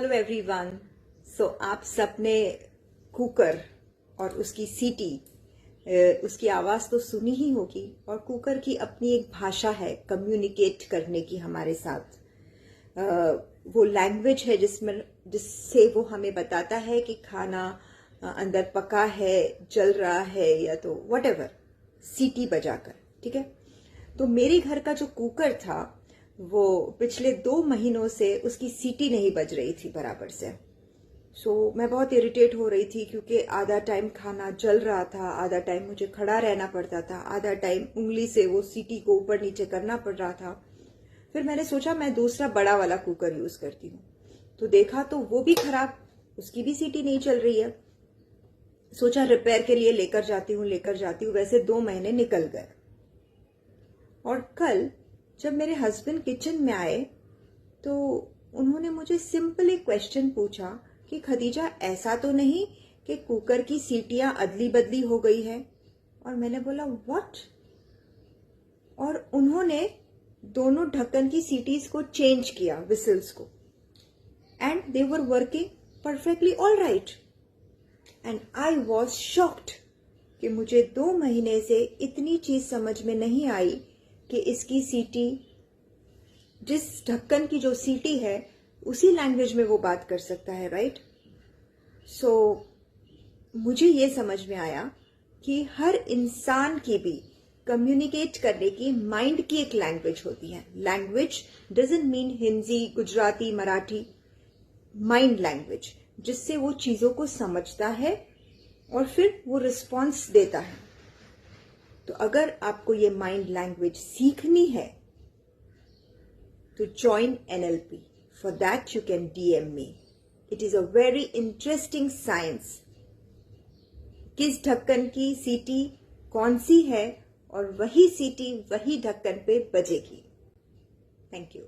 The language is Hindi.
Hello everyone. सो आप सबने कुकर और उसकी सीटी, उसकी आवाज तो सुनी ही होगी। और कुकर की अपनी एक भाषा है कम्युनिकेट करने की हमारे साथ। वो लैंग्वेज है जिससे वो हमें बताता है कि खाना अंदर पका है, जल रहा है, या तो व्हाटएवर, सीटी बजाकर। ठीक है। तो मेरे घर का जो कुकर था वो पिछले 2 महीनों से उसकी सीटी नहीं बज रही थी बराबर से। मैं बहुत इरिटेट हो रही थी क्योंकि आधा टाइम खाना जल रहा था, आधा टाइम मुझे खड़ा रहना पड़ता था, आधा टाइम उंगली से वो सीटी को ऊपर नीचे करना पड़ रहा था। फिर मैंने सोचा मैं दूसरा बड़ा वाला कुकर यूज करती हूँ। तो देखा तो वो भी खराब, उसकी भी सीटी नहीं चल रही है। सोचा रिपेयर के लिए लेकर जाती हूँ। वैसे 2 महीने निकल गए। और कल जब मेरे हस्बैंड किचन में आए तो उन्होंने मुझे सिंपल एक क्वेश्चन पूछा कि खदीजा, ऐसा तो नहीं कि कुकर की सीटियां अदली बदली हो गई है? और मैंने बोला व्हाट? और उन्होंने दोनों ढक्कन की सीटीज को चेंज किया, विसल्स को, and they were working perfectly all right. And I was shocked कि मुझे 2 महीने से इतनी चीज समझ में नहीं आई कि इसकी सीटी, जिस ढक्कन की जो सीटी है उसी लैंग्वेज में वो बात कर सकता है, राइट? मुझे ये समझ में आया कि हर इंसान की भी कम्युनिकेट करने की माइंड की एक लैंग्वेज होती है। Language doesn't mean Hindi, Gujarati, Marathi. Mind language, जिससे वो चीजों को समझता है और फिर वो रिस्पॉन्स देता है। तो अगर आपको ये माइंड लैंग्वेज सीखनी है तो join NLP. For that you can DM me. It is a very interesting science. किस ढक्कन की सीटी कौन सी है और वही सीटी वही ढक्कन पे बजेगी। Thank you.